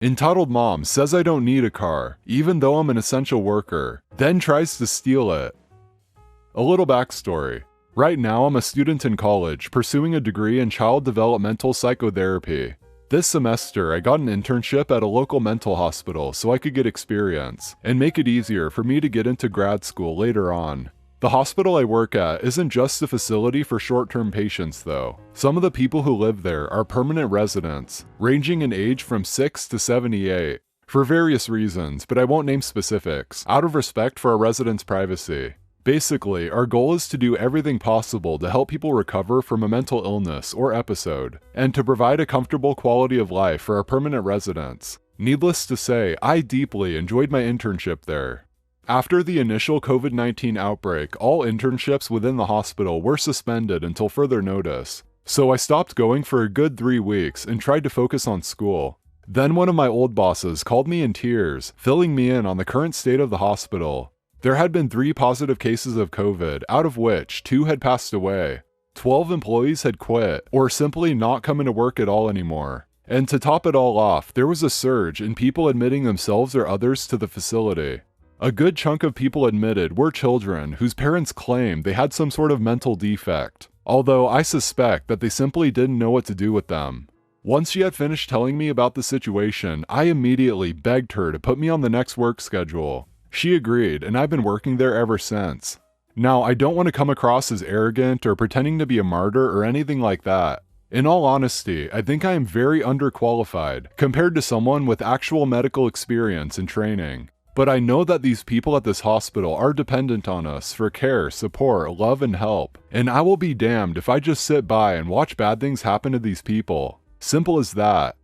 Entitled mom says I don't need a car, even though I'm an essential worker, then tries to steal it. A little backstory. Right now, I'm a student in college pursuing a degree in child developmental psychotherapy. This semester, I got an internship at a local mental hospital so I could get experience and make it easier for me to get into grad school later on. The hospital I work at isn't just a facility for short-term patients though. Some of the people who live there are permanent residents, ranging in age from 6 to 78, for various reasons, but I won't name specifics, out of respect for our residents' privacy. Basically, our goal is to do everything possible to help people recover from a mental illness or episode, and to provide a comfortable quality of life for our permanent residents. Needless to say, I deeply enjoyed my internship there. After the initial COVID-19 outbreak, all internships within the hospital were suspended until further notice, so I stopped going for a good 3 weeks and tried to focus on school. Then one of my old bosses called me in tears, filling me in on the current state of the hospital. There had been 3 positive cases of COVID, out of which 2 had passed away. 12 employees had quit, or simply not coming to work at all anymore. And to top it all off, there was a surge in people admitting themselves or others to the facility. A good chunk of people admitted were children whose parents claimed they had some sort of mental defect, although I suspect that they simply didn't know what to do with them. Once she had finished telling me about the situation, I immediately begged her to put me on the next work schedule. She agreed, and I've been working there ever since. Now, I don't want to come across as arrogant or pretending to be a martyr or anything like that. In all honesty, I think I am very underqualified compared to someone with actual medical experience and training. But I know that these people at this hospital are dependent on us for care, support, love, and help. And I will be damned if I just sit by and watch bad things happen to these people. Simple as that.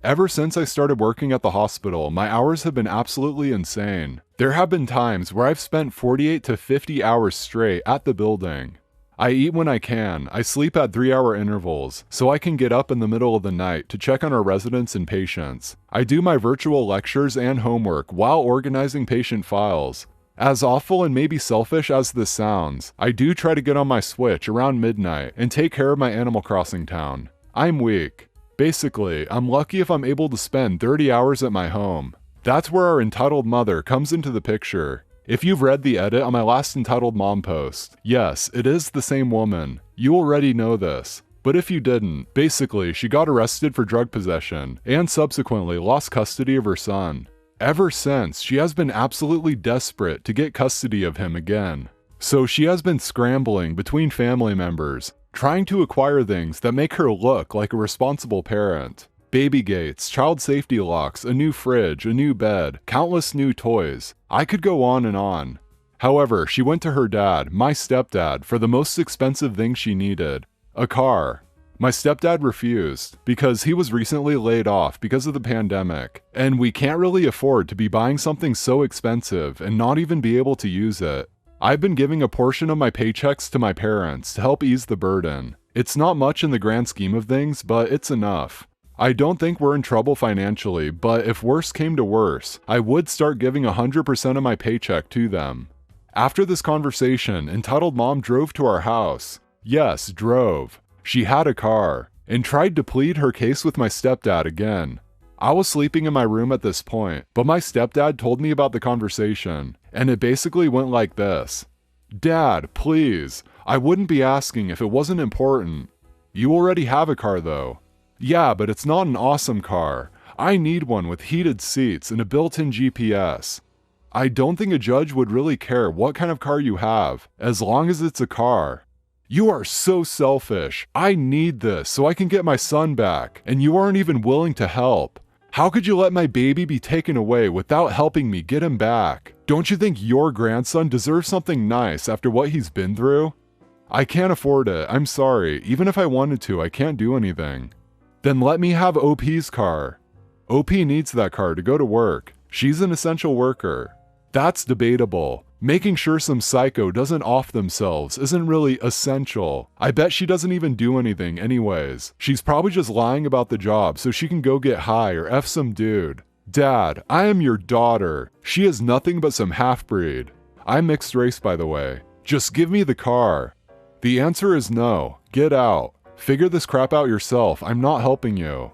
Ever since I started working at the hospital, my hours have been absolutely insane. There have been times where I've spent 48 to 50 hours straight at the building. I eat when I can, I sleep at 3-hour intervals, so I can get up in the middle of the night to check on our residents and patients. I do my virtual lectures and homework while organizing patient files. As awful and maybe selfish as this sounds, I do try to get on my Switch around midnight and take care of my Animal Crossing town. I'm weak. Basically, I'm lucky if I'm able to spend 30 hours at my home. That's where our entitled mother comes into the picture. If you've read the edit on my last entitled mom post, yes, it is the same woman. You already know this. But if you didn't, basically she got arrested for drug possession and subsequently lost custody of her son. Ever since, she has been absolutely desperate to get custody of him again. So she has been scrambling between family members, trying to acquire things that make her look like a responsible parent. Baby gates, child safety locks, a new fridge, a new bed, countless new toys. I could go on and on. However, she went to her dad, my stepdad, for the most expensive thing she needed, a car. My stepdad refused, because he was recently laid off because of the pandemic, and we can't really afford to be buying something so expensive and not even be able to use it. I've been giving a portion of my paychecks to my parents to help ease the burden. It's not much in the grand scheme of things, but it's enough. I don't think we're in trouble financially, but if worse came to worse, I would start giving 100% of my paycheck to them. After this conversation, entitled mom drove to our house. Yes, drove. She had a car, and tried to plead her case with my stepdad again. I was sleeping in my room at this point, but my stepdad told me about the conversation, and it basically went like this. Dad, please, I wouldn't be asking if it wasn't important. You already have a car though. Yeah, but it's not an awesome car. I need one with heated seats and a built-in GPS. I don't think a judge would really care what kind of car you have, as long as it's a car. You are so selfish. I need this so I can get my son back, and you aren't even willing to help. How could you let my baby be taken away without helping me get him back? Don't you think your grandson deserves something nice after what he's been through? I can't afford it, I'm sorry. Even if I wanted to, I can't do anything. Then let me have OP's car. OP needs that car to go to work. She's an essential worker. That's debatable. Making sure some psycho doesn't off themselves isn't really essential. I bet she doesn't even do anything anyways. She's probably just lying about the job so she can go get high or F some dude. Dad, I am your daughter. She is nothing but some half-breed. I'm mixed race, by the way. Just give me the car. The answer is no. Get out. Figure this crap out yourself. I'm not helping you.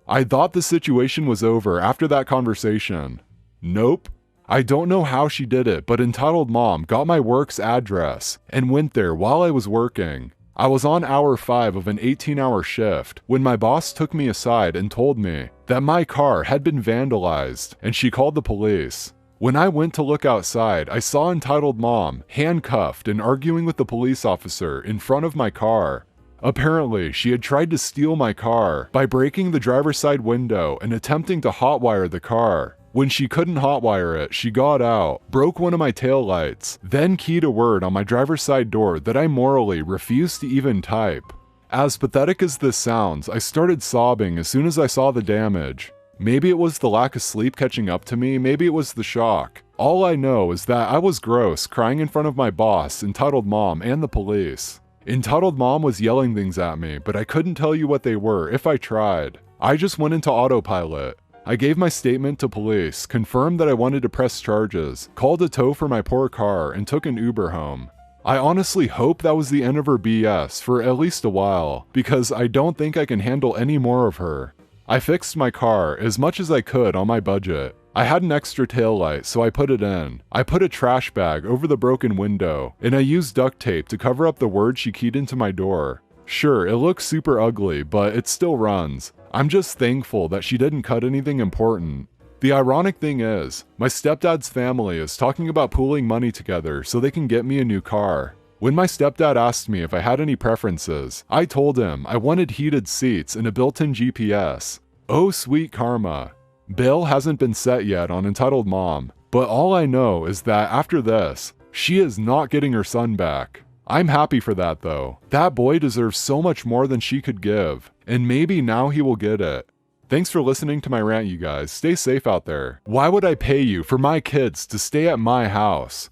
I thought the situation was over after that conversation. Nope. I don't know how she did it, but Entitled Mom got my work's address and went there while I was working. I was on hour 5 of an 18-hour shift when my boss took me aside and told me that my car had been vandalized and she called the police. When I went to look outside, I saw Entitled Mom handcuffed and arguing with the police officer in front of my car. Apparently, she had tried to steal my car by breaking the driver's side window and attempting to hotwire the car. When she couldn't hotwire it, she got out, broke one of my taillights, then keyed a word on my driver's side door that I morally refused to even type. As pathetic as this sounds, I started sobbing as soon as I saw the damage. Maybe it was the lack of sleep catching up to me, maybe it was the shock. All I know is that I was gross, crying in front of my boss, Entitled Mom, and the police. Entitled Mom was yelling things at me, but I couldn't tell you what they were if I tried. I just went into autopilot. I gave my statement to police, confirmed that I wanted to press charges, called a tow for my poor car, and took an Uber home. I honestly hope that was the end of her BS for at least a while, because I don't think I can handle any more of her. I fixed my car as much as I could on my budget. I had an extra taillight, so I put it in. I put a trash bag over the broken window, and I used duct tape to cover up the word she keyed into my door. Sure, it looks super ugly, but it still runs. I'm just thankful that she didn't cut anything important. The ironic thing is, my stepdad's family is talking about pooling money together so they can get me a new car. When my stepdad asked me if I had any preferences, I told him I wanted heated seats and a built-in GPS. Oh sweet karma. Bail hasn't been set yet on Entitled Mom, but all I know is that after this, she is not getting her son back. I'm happy for that though. That boy deserves so much more than she could give, and maybe now he will get it. Thanks for listening to my rant, you guys. Stay safe out there. Why would I pay you for my kids to stay at my house?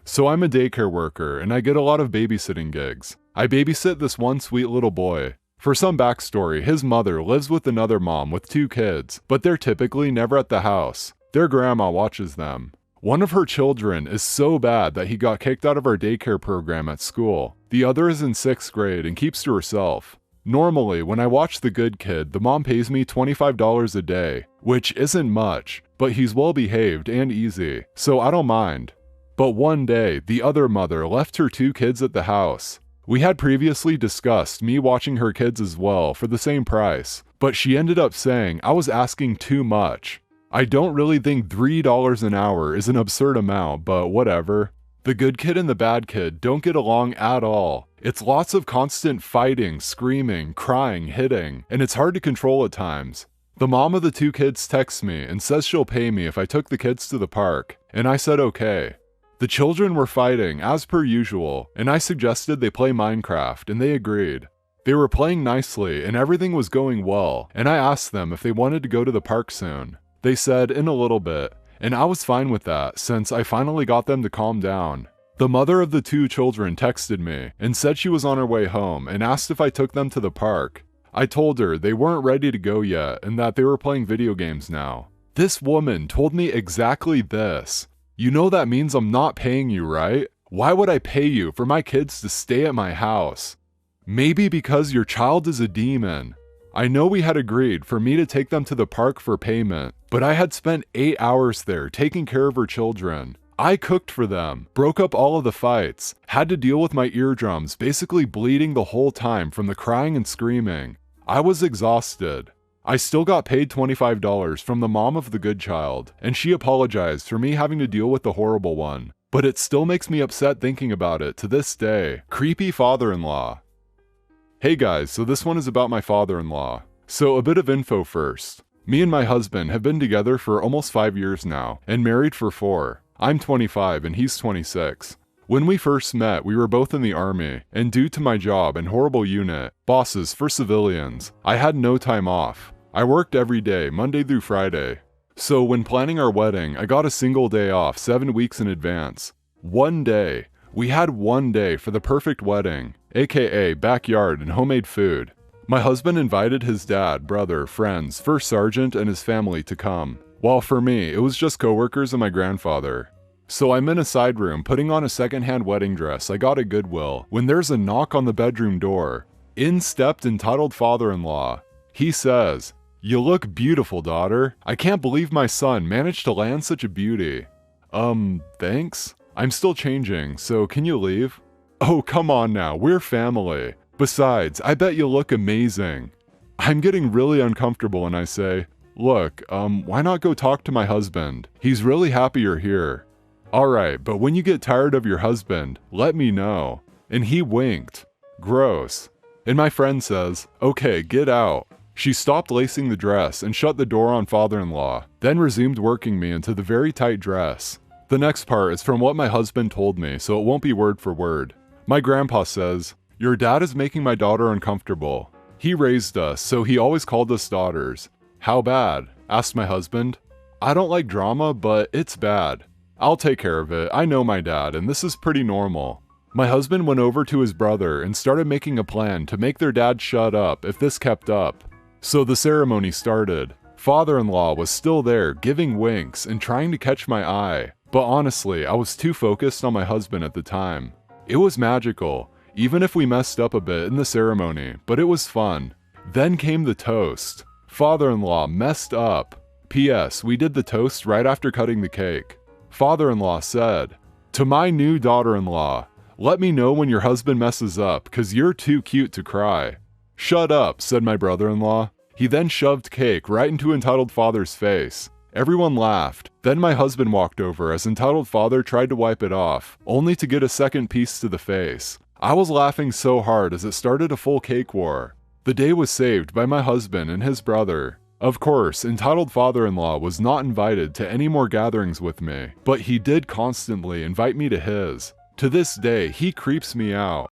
So I'm a daycare worker, and I get a lot of babysitting gigs. I babysit this one sweet little boy. For some backstory, his mother lives with another mom with 2 kids, but they're typically never at the house. Their grandma watches them. One of her children is so bad that he got kicked out of our daycare program at school. The other is in 6th grade and keeps to herself. Normally, when I watch the good kid, the mom pays me $25 a day, which isn't much, but he's well behaved and easy, so I don't mind. But one day, the other mother left her 2 kids at the house. We had previously discussed me watching her kids as well for the same price, but she ended up saying I was asking too much. I don't really think $3 an hour is an absurd amount, but whatever. The good kid and the bad kid don't get along at all. It's lots of constant fighting, screaming, crying, hitting, and it's hard to control at times. The mom of the 2 kids texts me and says she'll pay me if I took the kids to the park, and I said okay. The children were fighting as per usual, and I suggested they play Minecraft, and they agreed. They were playing nicely and everything was going well, and I asked them if they wanted to go to the park soon. They said in a little bit, and I was fine with that since I finally got them to calm down. The mother of the 2 children texted me and said she was on her way home and asked if I took them to the park. I told her they weren't ready to go yet and that they were playing video games now. This woman told me exactly this. You know that means I'm not paying you, right? Why would I pay you for my kids to stay at my house? Maybe because your child is a demon. I know we had agreed for me to take them to the park for payment, but I had spent 8 hours there taking care of her children. I cooked for them, broke up all of the fights, had to deal with my eardrums basically bleeding the whole time from the crying and screaming. I was exhausted. I still got paid $25 from the mom of the good child, and she apologized for me having to deal with the horrible one. But it still makes me upset thinking about it to this day. Creepy father-in-law. Hey guys, so this one is about my father-in-law. So a bit of info first. Me and my husband have been together for almost 5 years now, and married for 4. I'm 25 and he's 26. When we first met, we were both in the army, and due to my job and horrible unit, bosses for civilians, I had no time off. I worked every day, Monday through Friday. So when planning our wedding, I got a single day off 7 weeks in advance. One day. We had one day for the perfect wedding, aka backyard and homemade food. My husband invited his dad, brother, friends, first sergeant, and his family to come, while for me, it was just coworkers and my grandfather. So I'm in a side room putting on a secondhand wedding dress I got at Goodwill when there's a knock on the bedroom door. In stepped entitled father-in-law. He says, You look beautiful, daughter. I can't believe my son managed to land such a beauty. Thanks? I'm still changing, so can you leave? Oh, come on now, we're family. Besides, I bet you look amazing. I'm getting really uncomfortable and I say, look, why not go talk to my husband? He's really happy you're here. Alright, but when you get tired of your husband, let me know. And he winked. Gross. And my friend says, okay, get out. She stopped lacing the dress and shut the door on father-in-law, then resumed working me into the very tight dress. The next part is from what my husband told me, so it won't be word for word. My grandpa says, your dad is making my daughter uncomfortable. He raised us, so he always called us daughters. How bad? Asked my husband. I don't like drama, but it's bad. I'll take care of it. I know my dad, and this is pretty normal. My husband went over to his brother and started making a plan to make their dad shut up if this kept up. So the ceremony started. Father-in-law was still there, giving winks and trying to catch my eye. But honestly, I was too focused on my husband at the time. It was magical, even if we messed up a bit in the ceremony, but it was fun. Then came the toast. Father-in-law messed up. P.S. We did the toast right after cutting the cake. Father-in-law said, to my new daughter-in-law, let me know when your husband messes up, 'cause you're too cute to cry. Shut up, said my brother-in-law. He then shoved cake right into entitled father's face. Everyone laughed. Then my husband walked over as entitled father tried to wipe it off, only to get a second piece to the face. I was laughing so hard as it started a full cake war. The day was saved by my husband and his brother. Of course, entitled father-in-law was not invited to any more gatherings with me, but he did constantly invite me to his. To this day, he creeps me out.